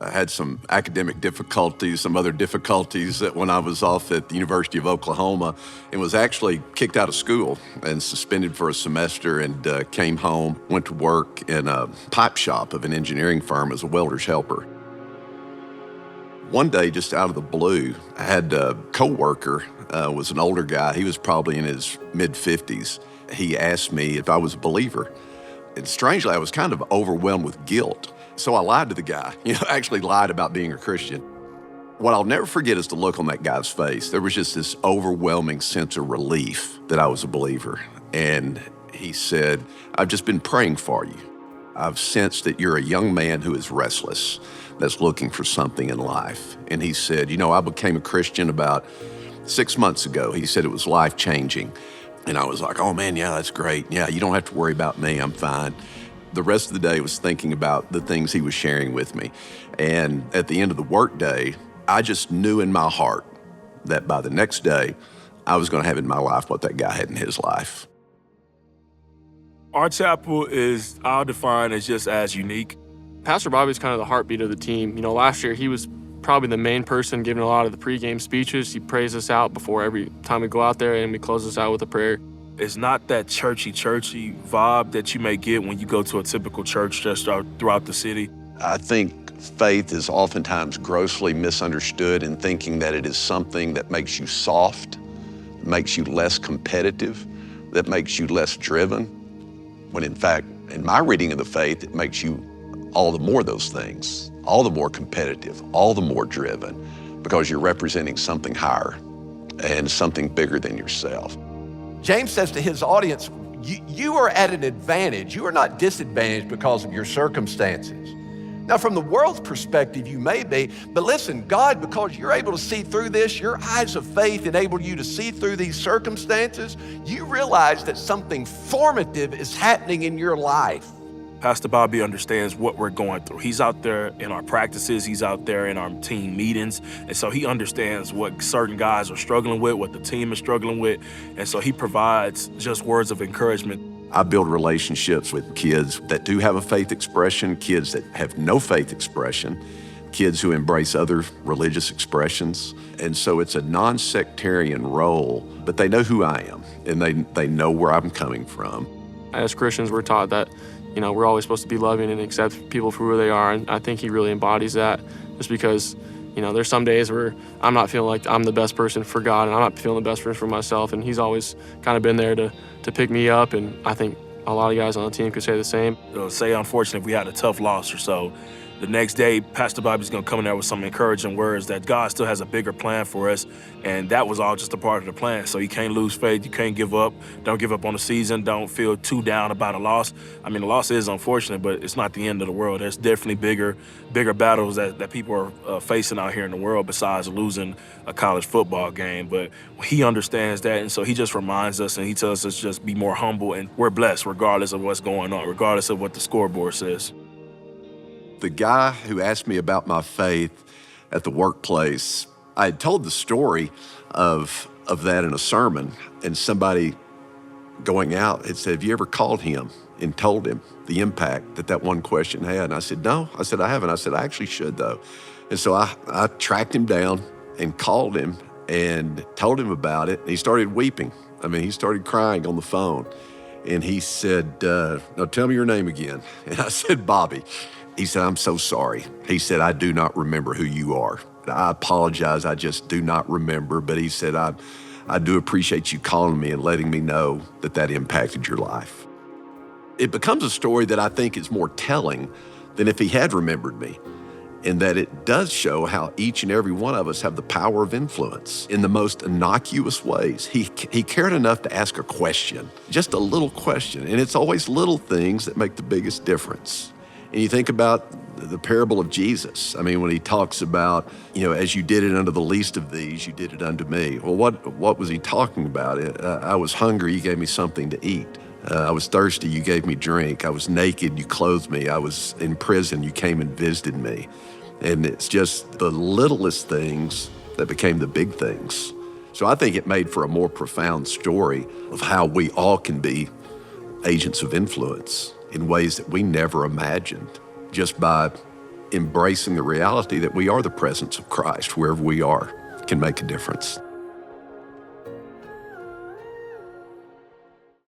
I had some academic difficulties, some other difficulties when I was off at the University of Oklahoma, and was actually kicked out of school and suspended for a semester, and came home, went to work in a pipe shop of an engineering firm as a welder's helper. One day, just out of the blue, I had a coworker, was an older guy. He was probably in his mid-50s. He asked me if I was a believer. And strangely, I was kind of overwhelmed with guilt. So I lied to the guy, actually lied about being a Christian. What I'll never forget is the look on that guy's face. There was just this overwhelming sense of relief that I was a believer. And he said, "I've just been praying for you. I've sensed that you're a young man who is restless, that's looking for something in life." And he said, "I became a Christian about 6 months ago." He said it was life-changing. And I was like, "Oh man, yeah, that's great. Yeah, you don't have to worry about me, I'm fine." The rest of the day was thinking about the things he was sharing with me. And at the end of the workday, I just knew in my heart that by the next day, I was going to have in my life what that guy had in his life. Our chapel is, I'll define as just as unique. Pastor Bobby's kind of the heartbeat of the team. Last year he was probably the main person giving a lot of the pregame speeches. He prays us out before every time we go out there, and we close us out with a prayer. It's not that churchy vibe that you may get when you go to a typical church just throughout the city. I think faith is oftentimes grossly misunderstood in thinking that it is something that makes you soft, makes you less competitive, that makes you less driven, when in fact, in my reading of the faith, it makes you all the more those things, all the more competitive, all the more driven, because you're representing something higher and something bigger than yourself. James says to his audience, you are at an advantage. You are not disadvantaged because of your circumstances. Now, from the world's perspective, you may be, but listen, God, because you're able to see through this, your eyes of faith enable you to see through these circumstances, you realize that something formative is happening in your life. Pastor Bobby understands what we're going through. He's out there in our practices, he's out there in our team meetings, and so he understands what certain guys are struggling with, what the team is struggling with, and so he provides just words of encouragement. I build relationships with kids that do have a faith expression, kids that have no faith expression, kids who embrace other religious expressions, and so it's a non-sectarian role, but they know who I am, and they know where I'm coming from. As Christians, we're taught that we're always supposed to be loving and accept people for who they are, and I think he really embodies that, just because, there's some days where I'm not feeling like I'm the best person for God, and I'm not feeling the best person for myself, and he's always kind of been there to pick me up, and I think a lot of guys on the team could say the same. Say, unfortunately, if we had a tough loss or so, the next day, Pastor Bobby's gonna come in there with some encouraging words that God still has a bigger plan for us, and that was all just a part of the plan. So you can't lose faith, you can't give up, don't give up on the season, don't feel too down about a loss. I mean, the loss is unfortunate, but it's not the end of the world. There's definitely bigger battles that people are facing out here in the world besides losing a college football game. But he understands that, and so he just reminds us, and he tells us just be more humble, and we're blessed regardless of what's going on, regardless of what the scoreboard says. The guy who asked me about my faith at the workplace, I had told the story of that in a sermon, and somebody going out had said, "Have you ever called him and told him the impact that one question had?" And I said, "No." I said, "I haven't." I said, "I actually should, though." And so I tracked him down and called him and told him about it. And he started weeping. He started crying on the phone. And he said, "Now tell me your name again." And I said, "Bobby." He said, "I'm so sorry." He said, "I do not remember who you are. I apologize, I just do not remember." But he said, I do appreciate you calling me and letting me know that impacted your life." It becomes a story that I think is more telling than if he had remembered me, in that it does show how each and every one of us have the power of influence in the most innocuous ways. He cared enough to ask a question, just a little question, and it's always little things that make the biggest difference. And you think about the parable of Jesus. When he talks about, as you did it unto the least of these, you did it unto me. Well, what was he talking about? I was hungry, you gave me something to eat. I was thirsty, you gave me drink. I was naked, you clothed me. I was in prison, you came and visited me. And it's just the littlest things that became the big things. So I think it made for a more profound story of how we all can be agents of influence in ways that we never imagined, just by embracing the reality that we are the presence of Christ wherever we are can make a difference.